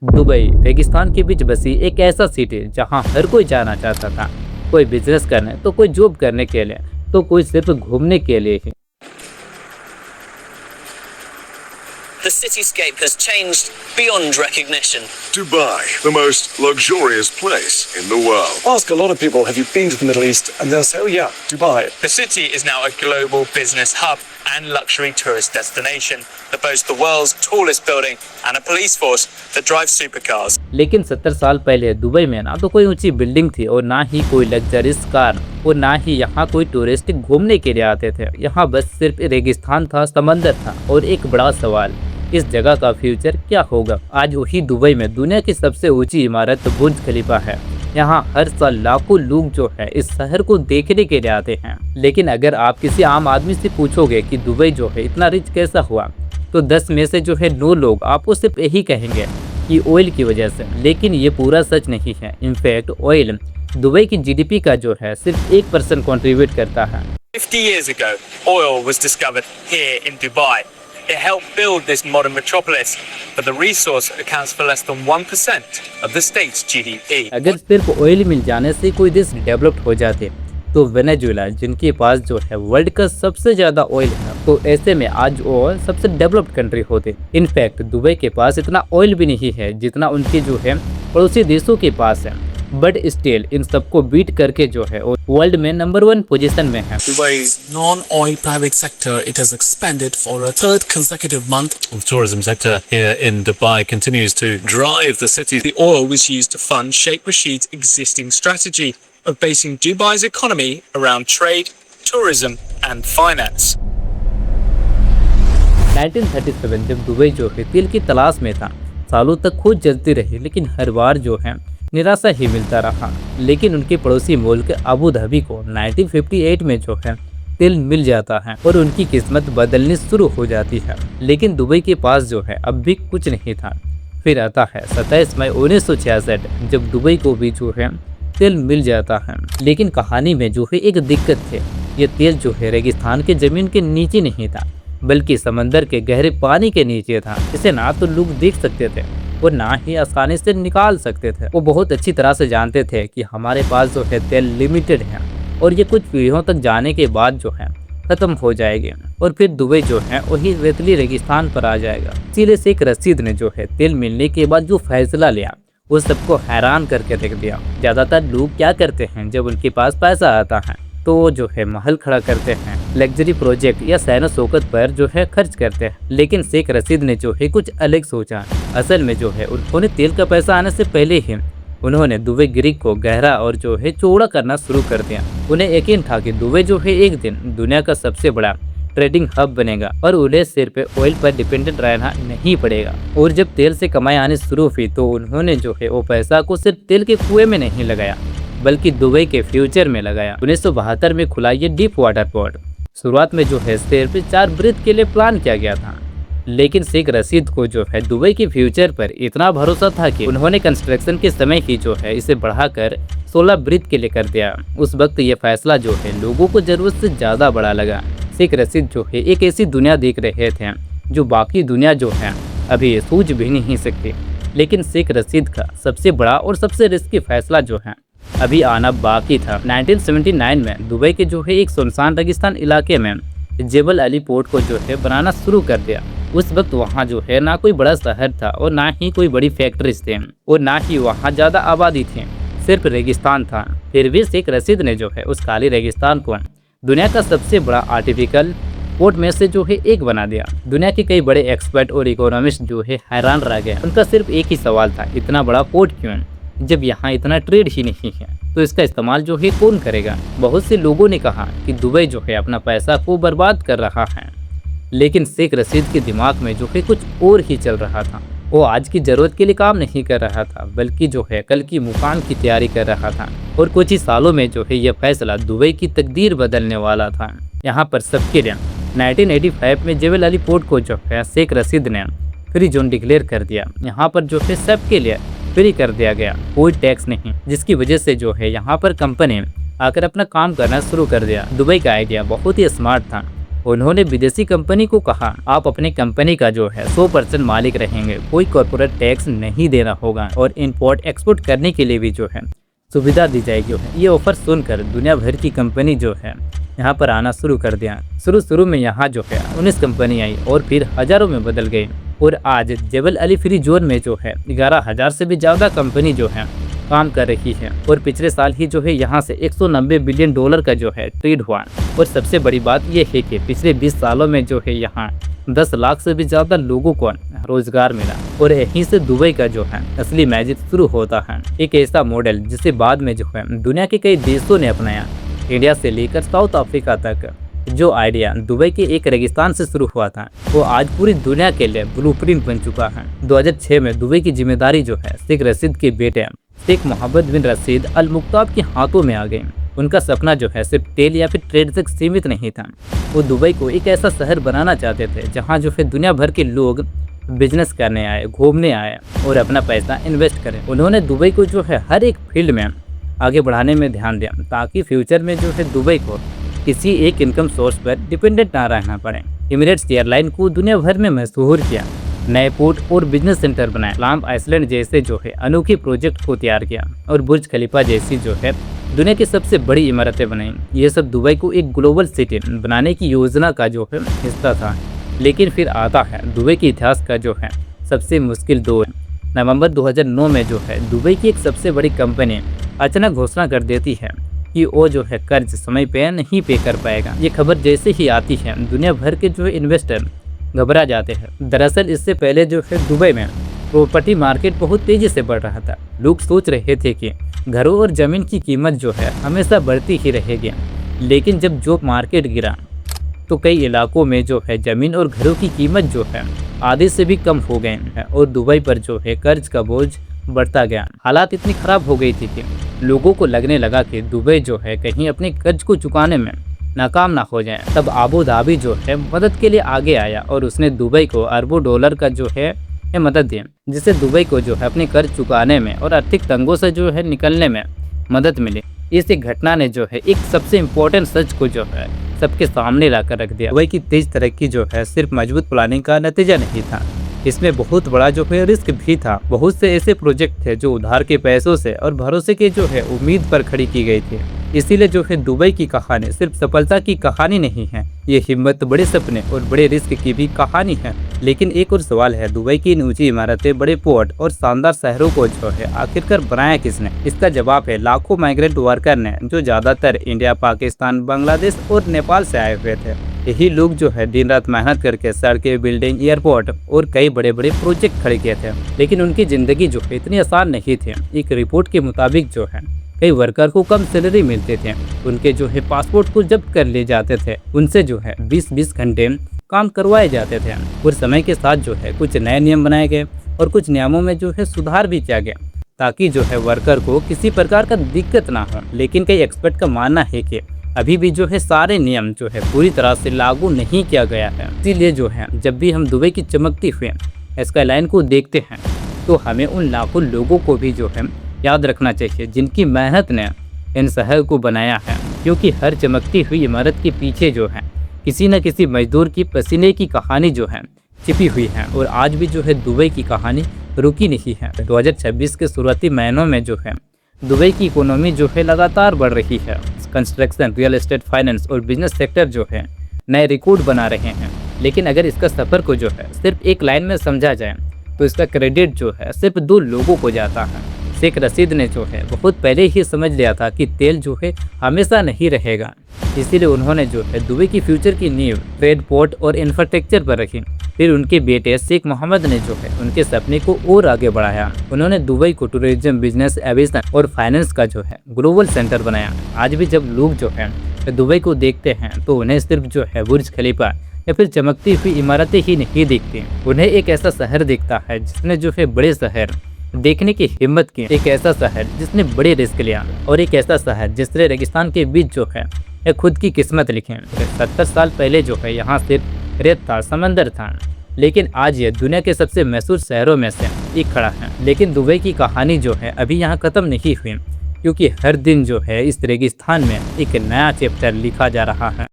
Dubai रेगिस्तान के बीच बसी एक ऐसा सिटी जहां हर कोई जाना चाहता था। कोई बिजनेस करने तो कोई जॉब करने के लिए तो कोई सिर्फ घूमने के लिए ही। The cityscape has changed beyond recognition. Dubai, the most luxurious place in the world. Ask a lot of people, have you been to the Middle East? And they'll say, oh yeah, Dubai. The city is now a global business hub and luxury tourist destination that boasts the world's tallest building and a police force that drives supercars. लेकिन 70 साल पहले Dubai में ना तो कोई ऊंची building थी और ना ही कोई लग्जरियस कार और ना ही यहाँ कोई टूरिस्ट घूमने के लिए आते थे। यहाँ बस सिर्फ रेगिस्तान था, समंदर था और एक बड़ा सवाल, इस जगह का फ्यूचर क्या होगा। आज वही दुबई में दुनिया की सबसे ऊंची इमारत बुर्ज खलीफा है। यहाँ हर साल लाखों लोग जो है इस शहर को देखने के लिए आते हैं। लेकिन अगर आप किसी आम आदमी से पूछोगे कि दुबई जो है इतना रिच कैसा हुआ, तो 10 में से जो है 9 लोग आपको सिर्फ यही कहेंगे कि ऑयल की वजह से। लेकिन ये पूरा सच नहीं है। इनफैक्ट ऑयल दुबई की जीडीपी का जो है सिर्फ 1% कंट्रीब्यूट करता है। 50 years ago, oil was discovered here in Dubai. It helped build this modern metropolis, but the resource accounts for less than 1% of the state's GDP. अगर सिर्फ ऑयल मिल जाने से कोई देश डेवलप्ड हो जाते तो वेनेजुएला, जिनके पास जो है वर्ल्ड का सबसे ज्यादा ऑयल है, तो ऐसे में आज वो सबसे डेवलप्ड कंट्री होते। इनफैक्ट दुबई के पास इतना ऑयल भी नहीं है जितना उनके जो है पड़ोसी देशों के पास है, बट स्टिल इन सबको बीट करके जो है वर्ल्ड में नंबर 1 पोजीशन में है। Dubai's non-oil private sector, it has expanded for a third consecutive month. The tourism sector here in Dubai continues to drive the city. The oil was used to fund Sheikh Rashid's existing strategy of basing Dubai's economy around trade, tourism and finance. 1937 जब Dubai जो है तेल की तलाश में था, सालों तक खोज चलती रही, लेकिन हर बार जो है निराशा ही मिलता रहा। लेकिन उनके पड़ोसी मुल्क अबू धाबी को 1958 में जो है तेल मिल जाता है और उनकी किस्मत बदलनी शुरू हो जाती है। लेकिन दुबई के पास जो है अब भी कुछ नहीं था। फिर आता है 27 मई 1966 जब दुबई को भी जो है तेल मिल जाता है। लेकिन कहानी में जो है एक दिक्कत थे, ये तेल जो है रेगिस्तान के जमीन के नीचे नहीं था, बल्कि समंदर के गहरे पानी के नीचे था। इसे ना तो लोग देख सकते थे और ना ही आसानी से निकाल सकते थे। वो बहुत अच्छी तरह से जानते थे कि हमारे पास जो है तेल लिमिटेड है और ये कुछ पीढ़ियों तक जाने के बाद जो है खत्म हो जाएगी और फिर दुबई जो है वही रेतली रेगिस्तान पर आ जाएगा। इसीलिए शेख रशीद ने जो है तेल मिलने के बाद जो फैसला लिया वो सबको हैरान करके रख दिया। ज्यादातर लोग क्या करते हैं, जब उनके पास पैसा आता है तो वो जो है महल खड़ा करते हैं, लग्जरी प्रोजेक्ट या सैनो शौकत पर जो है खर्च करते हैं। लेकिन शेख रशीद ने जो है कुछ अलग सोचा। असल में जो है उन्होंने तेल का पैसा आने से पहले ही उन्होंने दुबई ग्रीक को गहरा और जो है चौड़ा करना शुरू कर दिया। उन्हें यकीन था कि दुबई जो है एक दिन दुनिया का सबसे बड़ा ट्रेडिंग हब बनेगा और उन्हें सिर्फ ऑयल पर डिपेंडेंट रहना नहीं पड़ेगा। और जब तेल से कमाई आनी शुरू हुई तो उन्होंने जो है वो पैसा को सिर्फ तेल के कुएं में नहीं लगाया, बल्कि दुबई के फ्यूचर में लगाया। 1972 में खुला ये डीप वाटर पोर्ट। शुरुआत में जो है सिर्फ 4 ब्रिज के लिए प्लान किया गया था, लेकिन शेख रशीद को जो है दुबई के फ्यूचर पर इतना भरोसा था कि उन्होंने कंस्ट्रक्शन के समय ही जो है इसे बढ़ाकर 16 ब्रिज के लिए कर दिया। उस वक्त ये फैसला जो है लोगों को जरूरत से ज्यादा बड़ा लगा। शेख रशीद जो है एक ऐसी दुनिया देख रहे थे जो बाकी दुनिया जो है अभी सूझ भी नहीं सकती। लेकिन शेख रशीद का सबसे बड़ा और सबसे रिस्की फैसला जो है अभी आना बाकी था। 1979 में दुबई के जो है एक सुनसान रेगिस्तान इलाके में जेबल अली पोर्ट को जो है बनाना शुरू कर दिया। उस वक्त वहाँ जो है ना कोई बड़ा शहर था और ना ही कोई बड़ी फैक्ट्रीज थे और ना ही वहाँ ज़्यादा आबादी थी, सिर्फ रेगिस्तान था। फिर भी शेख रशीद ने जो है उस काली रेगिस्तान को दुनिया का सबसे बड़ा आर्टिफिशियल पोर्ट में से जो है एक बना दिया। दुनिया के कई बड़े एक्सपर्ट और इकोनॉमिस्ट जो है हैरान रह गए। उनका सिर्फ एक ही सवाल था, इतना बड़ा पोर्ट क्यों, जब यहाँ इतना ट्रेड ही नहीं है तो इसका इस्तेमाल जो है कौन करेगा। बहुत से लोगों ने कहा कि दुबई जो है अपना पैसा को बर्बाद कर रहा है, लेकिन शेख रशीद के दिमाग में जो है कुछ और ही चल रहा था। वो आज की जरूरत के लिए काम नहीं कर रहा था, बल्कि जो है कल की मुकाम की तैयारी कर रहा था। और कुछ ही सालों में जो है यह फैसला दुबई की तकदीर बदलने वाला था। यहाँ पर सबके लिए 1985 में जेबल अली पोर्ट को जो है शेख रशीद ने फ्री जोन डिक्लेयर कर दिया। यहाँ पर जो है सबके लिए फ्री कर दिया गया, कोई टैक्स नहीं, जिसकी वजह से जो है यहाँ पर कंपनी आकर अपना काम करना शुरू कर दिया। दुबई का आइडिया बहुत ही स्मार्ट था। उन्होंने विदेशी कंपनी को कहा, आप अपनी कंपनी का जो है 100% मालिक रहेंगे, कोई कॉर्पोरेट टैक्स नहीं देना होगा और इंपोर्ट एक्सपोर्ट करने के लिए भी जो है सुविधा दी जाएगी। ये ऑफर सुनकर दुनिया भर की कंपनी जो है यहाँ पर आना शुरू कर दिया। शुरू में यहाँ जो है 19 कंपनी आई और फिर हजारों में बदल गई और आज जेबल अली फ्री जोन में जो है 11,000 से भी ज़्यादा कंपनी जो है काम कर रही है और पिछले साल ही जो है यहाँ से 190 बिलियन डॉलर का जो है ट्रेड हुआ। और सबसे बड़ी बात यह है कि पिछले 20 सालों में जो है यहाँ 10 लाख से भी ज़्यादा लोगों को रोजगार मिला और यहीं से दुबई का जो है असली मैजिक शुरू होता है। एक ऐसा मॉडल जिसे बाद में जो है दुनिया के कई देशों ने अपनाया, इंडिया से लेकर साउथ अफ्रीका तक। जो आइडिया दुबई के एक रेगिस्तान से शुरू हुआ था वो आज पूरी दुनिया के लिए ब्लूप्रिंट बन चुका है। 2006 में दुबई की जिम्मेदारी जो है शेख रशीद के बेटे शेख मोहम्मद बिन रशीद अल मुक्ताब के हाथों में आ गई। उनका सपना जो है सिर्फ तेल या फिर ट्रेड तक सीमित नहीं था, वो दुबई को एक ऐसा शहर बनाना चाहते थे जहां जो है दुनिया भर के लोग बिजनेस करने आए, घूमने आए और अपना पैसा इन्वेस्ट करें। उन्होंने दुबई को जो है हर एक फील्ड में आगे बढ़ाने में ध्यान दिया ताकि फ्यूचर में जो है दुबई को किसी एक इनकम सोर्स पर डिपेंडेंट ना रहना पड़े। एमिरेट्स एयरलाइन को दुनिया भर में मशहूर किया, नए पोर्ट और बिजनेस सेंटर बनाए, लाम्ब आइसलैंड जैसे जो है अनोखे प्रोजेक्ट को तैयार किया और बुर्ज खलीफा जैसी जो है दुनिया की सबसे बड़ी इमारतें बनाई। ये सब दुबई को एक ग्लोबल सिटी बनाने की योजना का जो है हिस्सा था। लेकिन फिर आता है दुबई के इतिहास का जो है सबसे मुश्किल दौर। नवंबर 2009 में जो है दुबई की एक सबसे बड़ी कंपनी अचानक घोषणा कर देती है कि वो जो है कर्ज समय पे नहीं पे कर पाएगा। ये खबर जैसे ही आती है दुनिया भर के जो इन्वेस्टर घबरा जाते हैं। दरअसल इससे पहले जो है दुबई में प्रॉपर्टी मार्केट बहुत तेजी से बढ़ रहा था। लोग सोच रहे थे कि घरों और ज़मीन की कीमत जो है हमेशा बढ़ती ही रहेगी। लेकिन जब जॉब मार्केट गिरा तो कई इलाकों में जो है ज़मीन और घरों की कीमत जो है आधे से भी कम हो गए हैं और दुबई पर जो है कर्ज का बोझ बढ़ता गया। हालात इतनी खराब हो गई थी कि लोगों को लगने लगा कि दुबई जो है कहीं अपने कर्ज को चुकाने में नाकाम ना हो जाए। तब अबू धाबी जो है मदद के लिए आगे आया और उसने दुबई को अरबों डॉलर का जो है मदद दी, जिससे दुबई को जो है अपने कर्ज चुकाने में और आर्थिक तंगों से जो है निकलने में मदद मिली। इस एक घटना ने जो है एक सबसे इम्पोर्टेंट सच को जो है सबके सामने लाकर रख दिया। दुबई की तेज तरक्की जो है सिर्फ मजबूत प्लानिंग का नतीजा नहीं था, इसमें बहुत बड़ा जो है रिस्क भी था। बहुत से ऐसे प्रोजेक्ट थे जो उधार के पैसों से और भरोसे के जो है उम्मीद पर खड़ी की गई थी। इसीलिए जो है दुबई की कहानी सिर्फ सफलता की कहानी नहीं है, ये हिम्मत, बड़े सपने और बड़े रिस्क की भी कहानी है। लेकिन एक और सवाल है, दुबई की इन ऊंची इमारतें, बड़े पोर्ट और शानदार शहरों को जो है आखिरकार बनाया किसने? इसका जवाब है लाखों माइग्रेंट वर्कर ने, जो ज्यादातर इंडिया, पाकिस्तान, बांग्लादेश और नेपाल से आए हुए थे। यही लोग जो है दिन रात मेहनत करके सड़कें, बिल्डिंग, एयरपोर्ट और कई बड़े बड़े प्रोजेक्ट खड़े किए थे। लेकिन उनकी जिंदगी जो है इतनी आसान नहीं थी। एक रिपोर्ट के मुताबिक जो है कई वर्कर को कम सैलरी मिलते थे, उनके जो है पासपोर्ट को जब्त कर लिए जाते थे, उनसे जो है 20-20 घंटे काम करवाए जाते थे। और समय के साथ जो है कुछ नए नियम बनाए गए और कुछ नियमों में जो है सुधार भी किया गया ताकि जो है वर्कर को किसी प्रकार का दिक्कत ना हो। लेकिन कई एक्सपर्ट का मानना है कि अभी भी जो है सारे नियम जो है पूरी तरह से लागू नहीं किया गया है। इसीलिए जो है जब भी हम दुबई की चमकती हुई स्काईलाइन को देखते हैं तो हमें उन लाखों लोगों को भी जो है याद रखना चाहिए जिनकी मेहनत ने इन शहर को बनाया है, क्योंकि हर चमकती हुई इमारत के पीछे जो है किसी न किसी मजदूर की पसीने की कहानी जो है छिपी हुई है। और आज भी जो है दुबई की कहानी रुकी नहीं है। 2026 के शुरुआती महीनों में जो है दुबई की इकोनॉमी जो है लगातार बढ़ रही है। कंस्ट्रक्शन, रियल एस्टेट, फाइनेंस और बिजनेस सेक्टर जो है नए रिकॉर्ड बना रहे हैं। लेकिन अगर इसका सफ़र को जो है सिर्फ एक लाइन में समझा जाए तो इसका क्रेडिट जो है सिर्फ 2 लोगों को जाता है। शेख रशीद ने जो है बहुत पहले ही समझ लिया था कि तेल जो है हमेशा नहीं रहेगा, इसीलिए उन्होंने जो है दुबई की फ्यूचर की नींव ट्रेड, पोर्ट और इंफ्रास्ट्रक्चर पर रखी। फिर उनके बेटे शेख मोहम्मद ने जो है उनके सपने को और आगे बढ़ाया। उन्होंने दुबई को टूरिज्म, बिजनेस, एविएशन और फाइनेंस का जो है ग्लोबल सेंटर बनाया। आज भी जब लोग जो है दुबई को देखते हैं तो उन्हें सिर्फ जो है बुर्ज खलीफा या फिर चमकती हुई इमारतें ही नहीं दिखती, उन्हें एक ऐसा शहर दिखता है जिसने जो है बड़े शहर देखने की हिम्मत की, एक ऐसा शहर जिसने बड़े रिस्क लिया और एक ऐसा शहर जिसने रेगिस्तान के बीच जो है खुद की किस्मत लिखी। 70 साल पहले जो है यहाँ सिर्फ रेत था, समंदर था, लेकिन आज ये दुनिया के सबसे मशहूर शहरों में से एक खड़ा है। लेकिन दुबई की कहानी जो है अभी यहाँ खत्म नहीं हुई, क्योंकि हर दिन जो है इस रेगिस्तान में एक नया चैप्टर लिखा जा रहा है।